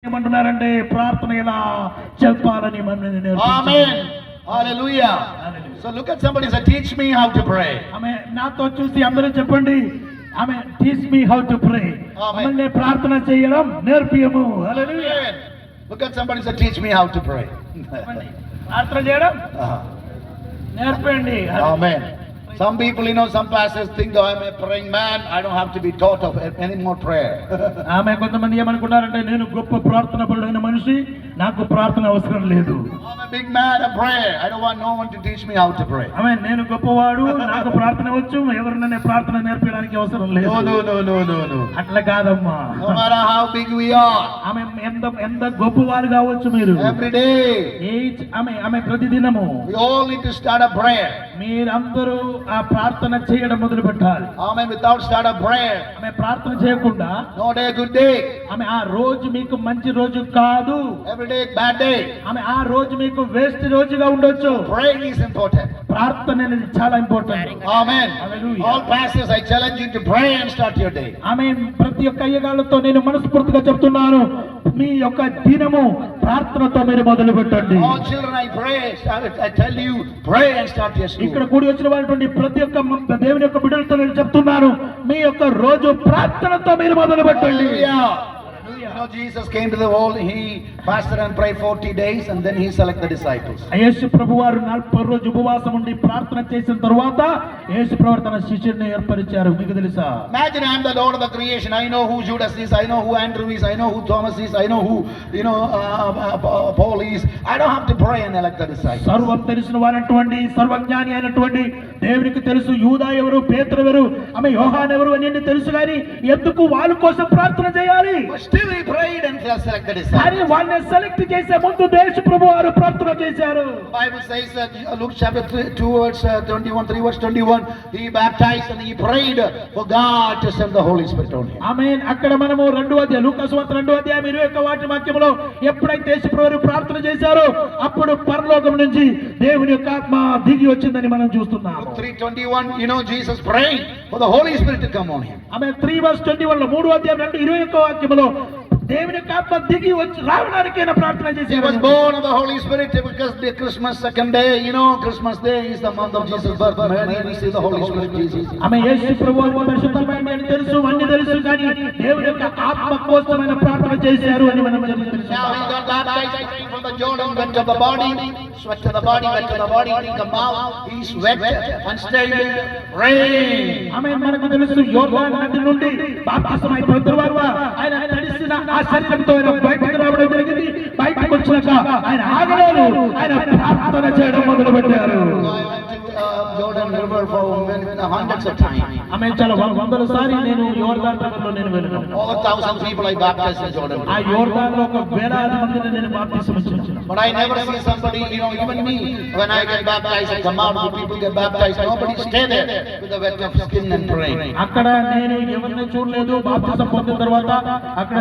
ఏమంటున్నారంటే ప్రార్థన ఎలా చెప్పాలని మనల్ని నేర్పించారు. Amen. Hallelujah. So look at somebody and say, teach me how to pray. ఆమె నాతో చూసి అందరూ చెప్పండి, ఆమె teach me how to pray. మనల్ని ప్రార్థన చేయడం నేర్పియము. హల్లెలూయా. Amen. Look at somebody and say, teach me how to pray. ప్రార్థన చేయడం నేర్పండి. Amen. Some people, some pastors think, oh, I'm a praying man, I don't have to be taught of any more prayer. ఆమె కొంతమంది ఏమనుకున్నారంటే నేను గొప్ప ప్రార్థన పరుడైన మనిషి, నాకు ప్రార్థన అవసరం లేదు. I'm a big man of prayer, I don't want no one to teach me how to pray. ఆమె నేను గొప్పవాడు, నాకు ప్రార్థన వచ్చు, ఎవరినైనా ప్రార్థన నేర్పడానికి అవసరం లేదు. No. అట్లా కాదమ్మా. No matter how big we are. ఆమె ఎంత గొప్పవారు కావచ్చు మీరు. Every day. ఆమె ప్రతిదినము. We all need to start a prayer. మీరందరూ ఆ ప్రార్థన చేయడం మొదలు పెట్టాలి. Amen. Without start a prayer. ఆమె ప్రార్థన చేయకుండా Not a good day. ఆమె ఆ రోజు మీకు మంచి రోజు కాదు. Every day bad day. ఆమె ఆ రోజు మీకు వేస్ట్ రోజుగా ఉండొచ్చు. Praying is important. ప్రార్థన అనేది చాలా important. Amen. Hallelujah. All pastors, I challenge you to pray and start your day. ఆమె ప్రతి ఒక్క అయ్యగాళ్ళతో నేను మనస్ఫూర్తిగా చెప్తున్నాను, మీ యొక్క దినము ప్రార్థనతో మీరు మొదలు పెట్టండి. All children, I pray. I tell you, pray and start your school. ఇక్కడ కూడి వచ్చిన వారి ప్రతి ఒక్క దేవుని యొక్క బిడ్డలతో నేను చెప్తున్నాను, మీ యొక్క రోజు ప్రార్థనతో మీరు మొదలు పెట్టండి. Jesus came to the world, he fasted and prayed 40 days and then he selected the disciples. యేసు ప్రభువారు 40 రోజులు ఉపవాసం ఉండి ప్రార్థన చేసిన తరువాత యేసు ప్రభువు తన శిష్యుల్ని ఏర్పరిచారు. మీకు తెలుసా? Imagine I am the Lord of the creation. I know who Judas is, I know who Andrew is, I know who Thomas is, I know who Paul is. I don't have to pray and elect the disciples. సర్వం తెలిసిన వారైనటువంటి సర్వజ్ఞాని అయినటువంటి దేవునికి తెలుసు యూదా ఎవరు, పేతురు ఎవరు, ఆమె యోహాను ఎవరు అని తెలుసు, కానీ ఎందుకు వాళ్ళ కోసం ప్రార్థన చేయాలి? Still he prayed and selected his disciples. అని వాళ్ళని సెలెక్ట్ చేసే ముందు యేసు ప్రభువారు ప్రార్థన చేశారు. Bible says that Luke chapter 2 verse 21, 3 verse 21, he baptized and he prayed for God to send the Holy Spirit on him. ఆమేన్. అక్కడ మనము 2వ అధ్యాయం లూకా సువార్త 2వ అధ్యాయం 21వ వాక్యములో ఎప్పుడైతే యేసు ప్రభువారు ప్రార్థన చేశారో అప్పుడు పరలోకం నుంచి దేవుని యొక్క ఆత్మ దిగి వచ్చిందని మనం చూస్తున్నాము. 3:21, Jesus praying for the Holy Spirit to come on him. Amen. 3 verse 21 లో 3వ అధ్యాయం 21వ వాక్యములో దేవుని యొక్క ఆత్మ దిగి వచ్చి రావడానికి ఆయన ప్రార్థన చేశారు. He was born of the Holy Spirit because the Christmas second day, Christmas day is the month of Jesus' birth. Many receive the Holy Spirit Jesus. ఆమె యేసు ప్రభువు పరిశుద్ధమైన అని తెలుసు, అన్ని తెలుసు, కానీ దేవుని యొక్క ఆత్మ కోసం ఆయన ప్రార్థన చేశారు అని మనం తెలుసు. Now he got baptized from the Jordan, went to the body, sweat to the body, went to the body, he come out, he sweat and stayed rain. ఆమె మనకు తెలుసు యోర్దాను నది నుండి బాప్తిసం అయిపోయిన తరువాత ఆయన తడిసిన ఆ శరీరంతో ఆయన బయటకు రావడం జరిగింది. బయటకు వచ్చినాక ఆయన ఆగలేదు, ఆయన ప్రార్థన చేయడం మొదలు పెట్టారు. Jordan River for hundreds of times. ఆమె చాలా వందల సార్లు నేను యోర్దాను నదిలో నేను వెళ్ళాను. Over 1,000 people I baptized in Jordan. ఆ యోర్దానులో ఒక వేలాది మందిని నేను బాప్తిసం ఇచ్చాను. But I never see somebody, even me, when I get baptized, I come out, people get baptized, nobody stay there with the wet of skin and praying. అక్కడ నేను ఎవరిని చూడలేదు. బాప్తిసం పొందిన తర్వాత అక్కడ